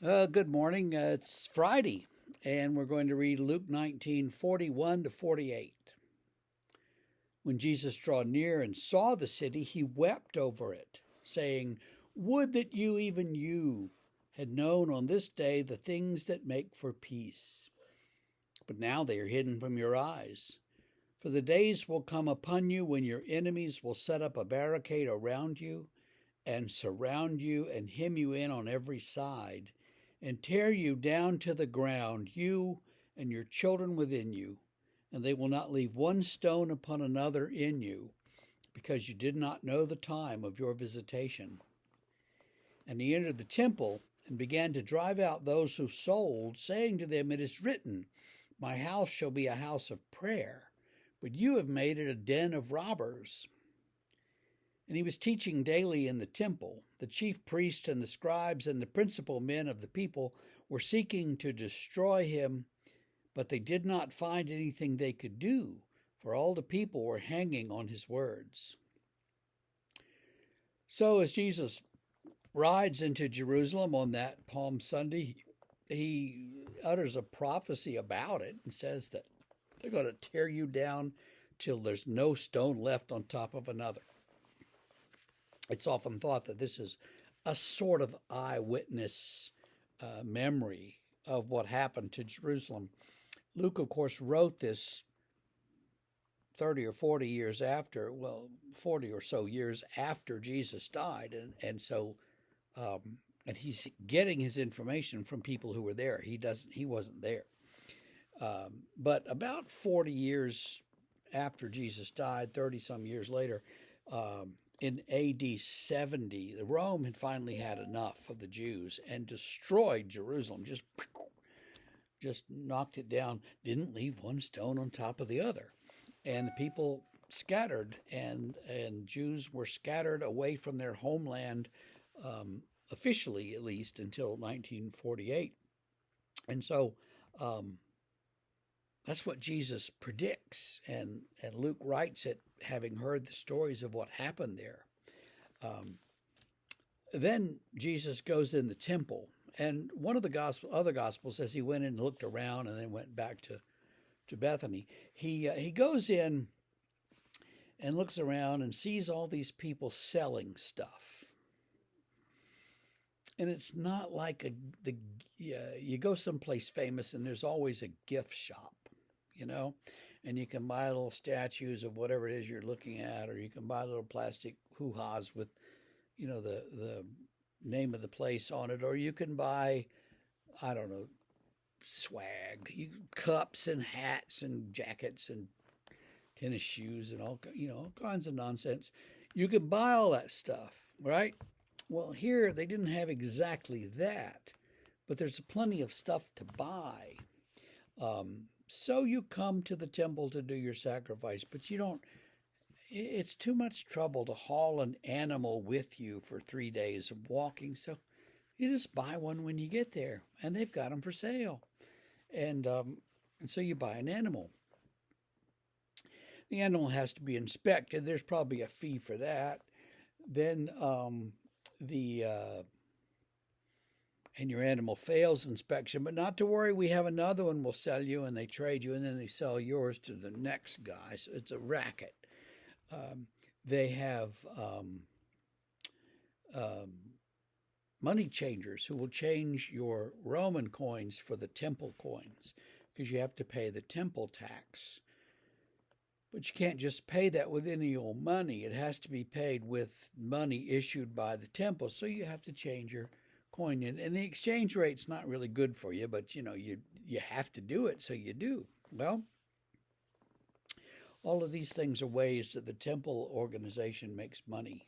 Good morning. It's Friday, and we're going to read Luke 19:41 to 48. When Jesus drew near and saw the city, he wept over it, saying, Would that you, even you, had known on this day the things that make for peace. But now they are hidden from your eyes. For the days will come upon you when your enemies will set up a barricade around you and surround you and hem you in on every side and tear you down to the ground, you and your children within you, and they will not leave one stone upon another in you, because you did not know the time of your visitation. And he entered the temple and began to drive out those who sold, saying to them, It is written, My house shall be a house of prayer, but you have made it a den of robbers. And he was teaching daily in the temple. The chief priests and the scribes and the principal men of the people were seeking to destroy him, but they did not find anything they could do, for all the people were hanging on his words. So as Jesus rides into Jerusalem on that Palm Sunday, he utters a prophecy about it and says that they're going to tear you down till there's no stone left on top of another. It's often thought that this is a sort of eyewitness memory of what happened to Jerusalem. Luke, of course, wrote this 30 or 40 years after, 40 or so years after Jesus died. And he's getting his information from people who were there. He wasn't there. But about 40 years after Jesus died, 30 some years later, in AD 70, Rome had finally had enough of the Jews and destroyed Jerusalem, just knocked it down, didn't leave one stone on top of the other. And the people scattered, and Jews were scattered away from their homeland, officially at least, until 1948. And so that's what Jesus predicts, and Luke writes it having heard the stories of what happened there. Then Jesus goes in the temple, and one of the other gospels says he went in and looked around and then went back to Bethany. He goes in and looks around and sees all these people selling stuff. And it's not like you go someplace famous and there's always a gift shop, and you can buy little statues of whatever it is you're looking at, or you can buy little plastic hoo-has with, the name of the place on it, or you can buy, I don't know, swag, cups and hats and jackets and tennis shoes and all kinds of nonsense. You can buy all that stuff, right? Well, here they didn't have exactly that, but there's plenty of stuff to buy. So you come to the temple to do your sacrifice, but you don't, it's too much trouble to haul an animal with you for 3 days of walking. So you just buy one when you get there, and they've got them for sale. And so you buy an animal. The animal has to be inspected. There's probably a fee for that. Then and your animal fails inspection, but not to worry, we have another one we'll sell you, and they trade you, and then they sell yours to the next guy. So it's a racket. They have money changers who will change your Roman coins for the temple coins, because you have to pay the temple tax. But you can't just pay that with any old money. It has to be paid with money issued by the temple. So you have to change your coin. And the exchange rate's not really good for you, but you have to do it, so you do. Well, all of these things are ways that the temple organization makes money.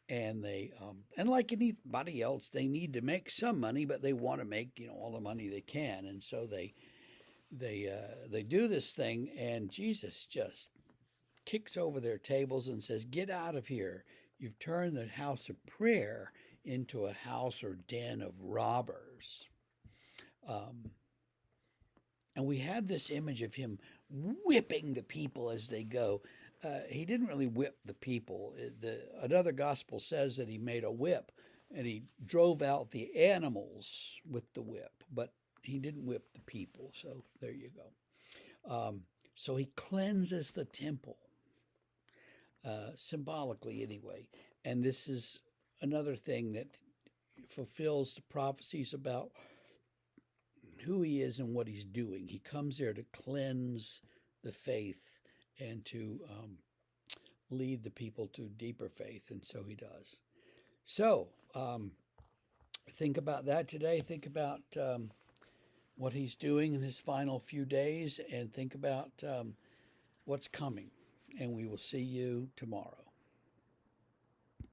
And they and like anybody else, they need to make some money, but they want to make all the money they can. And so they do this thing, and Jesus just kicks over their tables and says, Get out of here. You've turned the house of prayer into a house or den of robbers. And we have this image of him whipping the people as they go. He didn't really whip the people. Another gospel says that he made a whip and he drove out the animals with the whip, but he didn't whip the people. So there you go. So he cleanses the temple, symbolically anyway. And this is another thing that fulfills the prophecies about who he is and what he's doing. He comes there to cleanse the faith and to lead the people to deeper faith, and so he does. So think about that today. Think about what he's doing in his final few days, and think about what's coming. And we will see you tomorrow.